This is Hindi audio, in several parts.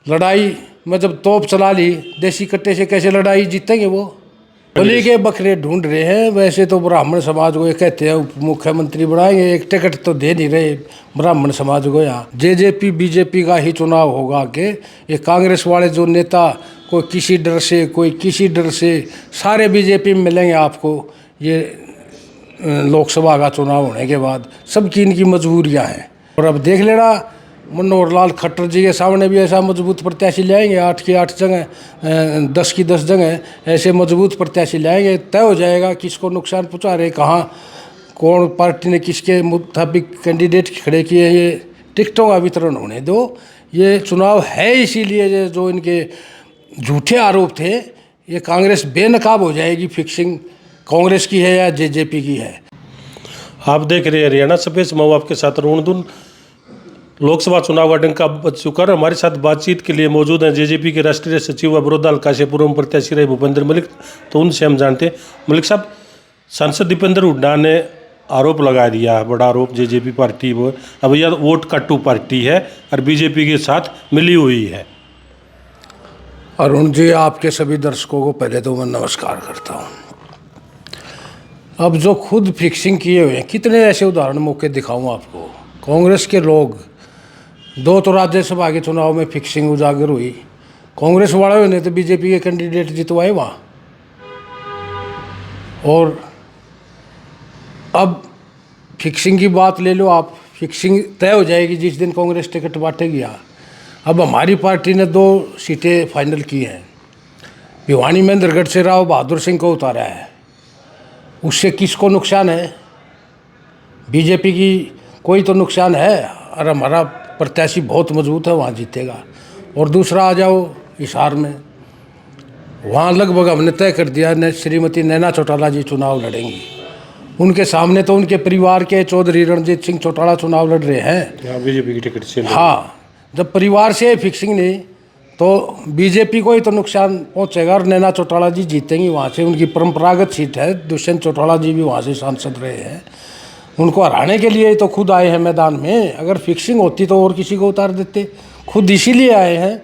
लड़ाई में जब तोप चला ली देसी कट्टे से कैसे लड़ाई जीतेंगे वो। बलि के बकरे ढूंढ रहे हैं। वैसे तो ब्राह्मण समाज को ये कहते हैं मुख्यमंत्री बनाएंगे, एक टिकट तो दे नहीं रहे ब्राह्मण समाज को। यहाँ जेजेपी बीजेपी का ही चुनाव होगा कि ये कांग्रेस वाले जो नेता कोई किसी डर से कोई किसी डर से सारे बीजेपी में मिलेंगे आपको। ये लोकसभा का चुनाव होने के बाद सबकी इनकी मजबूरियाँ हैं। और अब देख लेना मनोहर लाल खट्टर जी के सामने भी ऐसा मजबूत प्रत्याशी लाएंगे, 8 की 8 जगह 10 की 10 जगह ऐसे मजबूत प्रत्याशी लाएंगे। तय हो जाएगा किसको नुकसान पहुंचा रहे, कहाँ कौन पार्टी ने किसके मुताबिक कैंडिडेट खड़े किए। ये टिकटों का वितरण होने दो। ये चुनाव है इसीलिए जो इनके झूठे आरोप थे ये कांग्रेस बेनकाब हो जाएगी। फिक्सिंग कांग्रेस की है या जेजेपी की है। आप देख रहे हैं हरियाणा स्पेस। मैं आपके साथ रोणदुन लोकसभा चुनाव का डंका बज चुका है। हमारे साथ बातचीत के लिए मौजूद हैं जेजेपी के राष्ट्रीय सचिव व बरोदाल काशीपुरम प्रत्याशी रहे भूपेंद्र मलिक। तो उनसे हम जानते हैं। मलिक साहब, सांसद दीपेंद्र हुड्डा ने आरोप लगा दिया, बड़ा आरोप जेजेपी पार्टी वो अब यह वोट काटू पार्टी है और बीजेपी के साथ मिली हुई है। अरुण जी, आपके सभी दर्शकों को पहले तो मैं नमस्कार करता हूँ। अब जो खुद फिक्सिंग किए हुए हैं, कितने ऐसे उदाहरण मौके दिखाऊं आपको। कांग्रेस के लोग 2 तो राज्यसभा के चुनाव में फिक्सिंग उजागर हुई। कांग्रेस वालों ने तो बीजेपी के कैंडिडेट जितवाए वहाँ। और अब फिक्सिंग की बात ले लो आप, फिक्सिंग तय हो जाएगी जिस दिन कांग्रेस टिकट बांटेगी। यहाँ अब हमारी पार्टी ने 2 सीटें फाइनल की हैं। भिवानी महेंद्रगढ़ से राव बहादुर सिंह को उतारा है। उससे किसको नुकसान है? बीजेपी की कोई तो नुकसान है और हमारा प्रत्याशी बहुत मजबूत है, वहाँ जीतेगा। और दूसरा आ जाओ हिसार में, वहाँ लगभग हमने तय कर दिया श्रीमती नैना चौटाला जी चुनाव लड़ेंगी। उनके सामने तो उनके परिवार के चौधरी रणजीत सिंह चौटाला चुनाव लड़ रहे हैं बीजेपी की टिकट से। हाँ, जब परिवार से फिक्सिंग नहीं तो बीजेपी को ही तो नुकसान पहुंचेगा और नैना चौटाला जी जीतेंगी वहाँ से। उनकी परंपरागत सीट है। दुष्यंत चौटाला जी भी वहाँ से सांसद रहे हैं। उनको हराने के लिए ही तो खुद आए हैं मैदान में। अगर फिक्सिंग होती तो और किसी को उतार देते। खुद इसीलिए आए हैं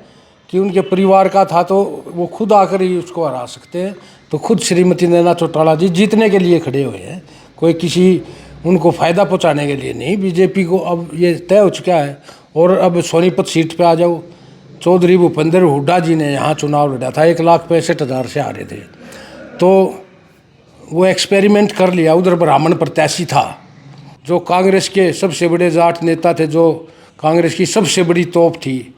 कि उनके परिवार का था तो वो खुद आकर ही उसको हरा सकते हैं। तो खुद श्रीमती नैना चौटाला जी जीतने के लिए खड़े हुए हैं, कोई किसी उनको फ़ायदा पहुँचाने के लिए नहीं। बीजेपी को अब ये तय हो चुका है। और अब सोनीपत सीट पे आ जाओ, चौधरी भूपेंद्र हुड्डा जी ने यहाँ चुनाव लड़ा था, 1,65,000 से हारे थे। तो वो एक्सपेरिमेंट कर लिया। उधर ब्राह्मण प्रत्याशी था जो कांग्रेस के सबसे बड़े जाट नेता थे, जो कांग्रेस की सबसे बड़ी तोप थी,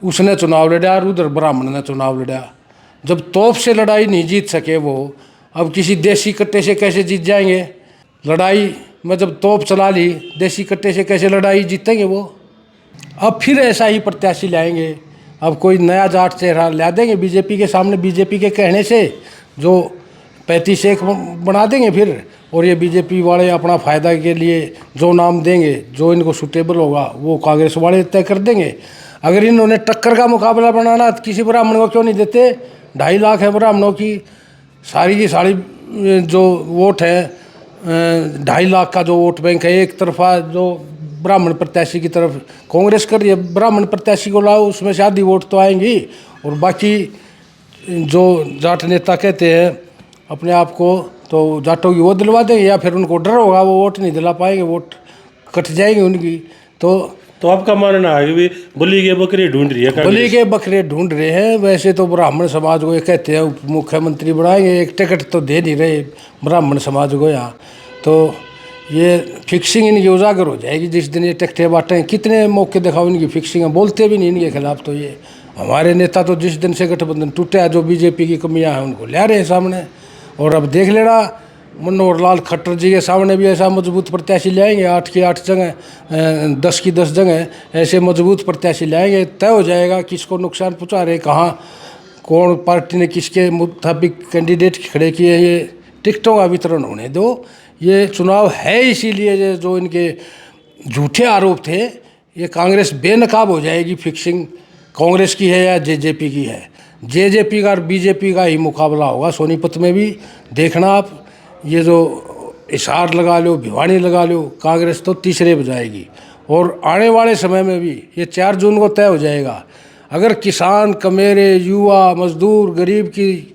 उसने चुनाव लड़ा और उधर ब्राह्मण ने चुनाव लड़ा। जब तोप से लड़ाई नहीं जीत सके वो, अब किसी देसी कट्टे से कैसे जीत जाएंगे? लड़ाई में जब तोप चला ली देसी कट्टे से कैसे लड़ाई जीतेंगे वो। अब फिर ऐसा ही प्रत्याशी लाएंगे। अब कोई नया जाट चेहरा ला देंगे बीजेपी के सामने, बीजेपी के कहने से जो 35-1 बना देंगे फिर। और ये बीजेपी वाले अपना फ़ायदा के लिए जो नाम देंगे, जो इनको सूटेबल होगा वो कांग्रेस वाले तय कर देंगे। अगर इन्होंने टक्कर का मुकाबला बनाना तो किसी ब्राह्मण को क्यों नहीं देते? 2.5 लाख है ब्राह्मणों की, सारी की सारी जो वोट है 2.5 लाख का जो वोट बैंक है, एक तरफा जो ब्राह्मण प्रत्याशी की तरफ कांग्रेस कर रही है। ब्राह्मण प्रत्याशी को लाओ, उसमें से आधी वोट तो आएंगी। और बाकी जो जाट नेता कहते हैं अपने आप को, तो जाटों की वो दिलवा देंगे, या फिर उनको डर होगा वो वोट नहीं दिला पाएंगे, वोट कट जाएंगे उनकी। तो आपका मानना है कि बलि के बकरे ढूंढ रही है? बलि के बकरे ढूंढ रहे हैं। वैसे तो ब्राह्मण समाज को ये कहते हैं मुख्यमंत्री बनाएंगे, एक टिकट तो दे नहीं रहे ब्राह्मण समाज को यहाँ। तो ये फिक्सिंग इनकी उजागर हो जाएगी जिस दिन ये टिकटें बांटें। कितने मौके दिखाओ इनकी फिक्सिंग है, बोलते भी नहीं इनके खिलाफ। तो ये हमारे नेता तो जिस दिन से गठबंधन टूटा है, जो बीजेपी की कमियां हैं उनको ला रहे हैं सामने। और अब देख लेना मनोहर लाल खट्टर जी के सामने भी ऐसा मजबूत प्रत्याशी लाएंगे, 8 की 8 जगह 10 की 10 जगह ऐसे मजबूत प्रत्याशी लाएंगे। तय हो जाएगा किसको नुकसान पहुँचा रहे, कहाँ कौन पार्टी ने किसके मुताबिक कैंडिडेट खड़े किए। ये टिकटों का वितरण होने दो। ये चुनाव है इसीलिए जो इनके झूठे आरोप थे ये कांग्रेस बेनकाब हो जाएगी। फिक्सिंग कांग्रेस की है या जेजेपी की है। जेजेपी का और बीजेपी का ही मुकाबला होगा सोनीपत में भी। देखना आप, ये जो हिसार लगा लो, भिवानी लगा लो, कांग्रेस तो तीसरे बजाएगी। और आने वाले समय में भी ये 4 जून को तय हो जाएगा। अगर किसान, कमेरे, युवा, मजदूर, गरीब की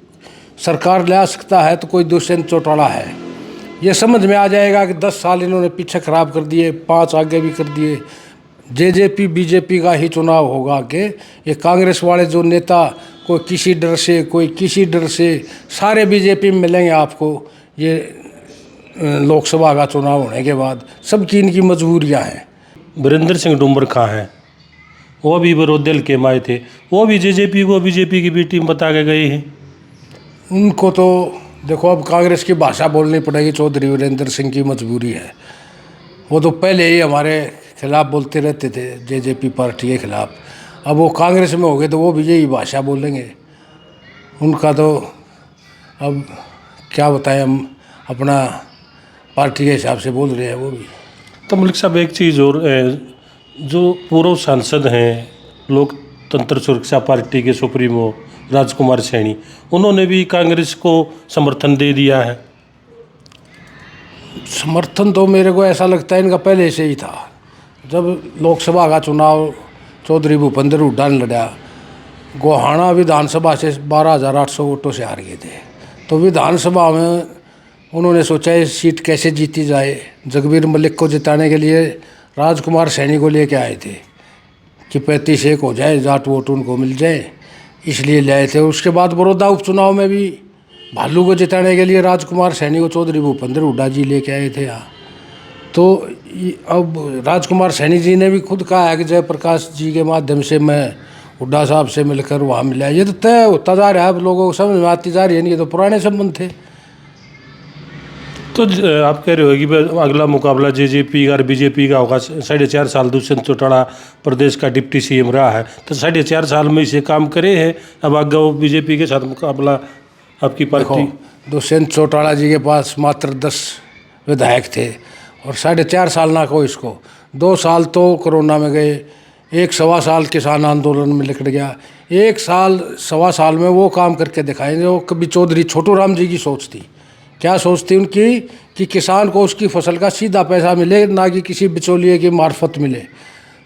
सरकार ला सकता है तो कोई दुष्यंत चौटाला है। ये समझ में आ जाएगा कि 10 साल इन्होंने पीछे खराब कर दिए, 5 आगे भी कर दिए। जेजेपी बीजेपी का ही चुनाव होगा कि ये कांग्रेस वाले जो नेता कोई किसी डर से, कोई किसी डर से, सारे बीजेपी में मिलेंगे आपको। ये लोकसभा का चुनाव होने के बाद सबकी इनकी मजबूरियां हैं। वीरेंद्र सिंह डूमर खां हैं, वो भी विरोधी दल के माए थे, वो भी जेजेपी को बीजेपी की बी टीम बता के गए हैं। उनको तो देखो अब कांग्रेस की भाषा बोलनी पड़ेगी। चौधरी वीरेंद्र सिंह की मजबूरी है। वो तो पहले ही हमारे खिलाफ बोलते रहते थे, जेजेपी पार्टी के खिलाफ। अब वो कांग्रेस में हो गए तो वो भी यही भाषा बोलेंगे। उनका तो अब क्या बताएं, हम अपना पार्टी के हिसाब से बोल रहे हैं वो भी। तो मलिक साहब एक चीज़ और, जो पूर्व सांसद हैं लोकतंत्र सुरक्षा पार्टी के सुप्रीमो राजकुमार सैनी, उन्होंने भी कांग्रेस को समर्थन दे दिया है। समर्थन तो मेरे को ऐसा लगता है इनका पहले से ही था। जब लोकसभा का चुनाव चौधरी भूपेंद्र हुड्डा ने लड़ा, गोहाना विधानसभा से 12,800 वोटों से हार गए थे। तो विधानसभा में उन्होंने सोचा ये सीट कैसे जीती जाए। जगबीर मलिक को जिताने के लिए राजकुमार सैनी को लेके आए थे कि 35-1 हो जाए, जाट वोट उनको मिल जाए, इसलिए ले आए थे। उसके बाद बड़ौदा उपचुनाव में भी भालू को जिताने के लिए राजकुमार सैनी को चौधरी भूपेंद्र हुड्डा जी लेके आए थे यहाँ। तो अब राजकुमार सैनी जी ने भी खुद कहा है कि जयप्रकाश जी के माध्यम से मैं हुड्डा साहब से मिलकर वहाँ मिला। ये तो तय होता जा रहा है, अब लोगों को समझ में आती जा रही है। ये तो पुराने संबंध थे। तो आप कह रहे हो कि अगला मुकाबला जेजेपी और बीजेपी का होगा। 4.5 साल दुष्यंत चौटाला प्रदेश का डिप्टी सीएम रहा है, तो 4.5 साल में इसे काम करे हैं। अब आगे वो बीजेपी के साथ मुकाबला आपकी पार्टी। दुष्यंत चौटाला जी के पास मात्र 10 विधायक थे और 4.5 साल ना को इसको। 2 साल तो कोरोना में गए, 1-1.25 साल किसान आंदोलन में निकल गया, 1 साल 1.25 साल में वो काम करके दिखाएंगे जो कभी चौधरी छोटू राम जी की सोच थी। क्या सोच थी उनकी कि किसान को उसकी फसल का सीधा पैसा मिले, ना कि किसी बिचौलिए की मार्फत मिले।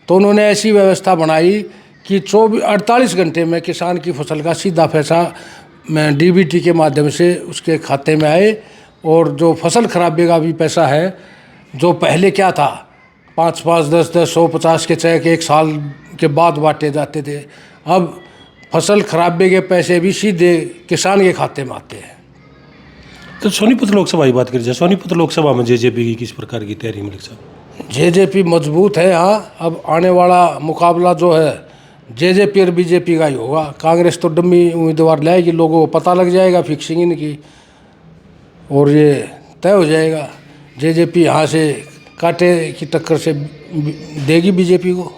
तो उन्होंने ऐसी व्यवस्था बनाई कि 48 घंटे में किसान की फसल का सीधा पैसा में डीबीटी के माध्यम से उसके खाते में आए। और जो फसल खराबे का भी पैसा है, जो पहले क्या था 5-5, 10-10, 100-50 के चेक 1 साल के बाद बांटे जाते थे, अब फसल खराबे के पैसे भी सीधे किसान के खाते में आते हैं। तो सोनीपत लोकसभा की बात करिए। सोनीपत लोकसभा में जेजेपी की किस प्रकार की तैयारी मलिक साहब? जेजेपी मजबूत है यहाँ। अब आने वाला मुकाबला जो है जेजेपी और बीजेपी का ही होगा। कांग्रेस तो डम्मी उम्मीदवार लाएगी, लोगों को पता लग जाएगा फिक्सिंग इनकी, और ये तय हो जाएगा। जेजेपी यहाँ से कांटे की टक्कर से देगी बीजेपी को।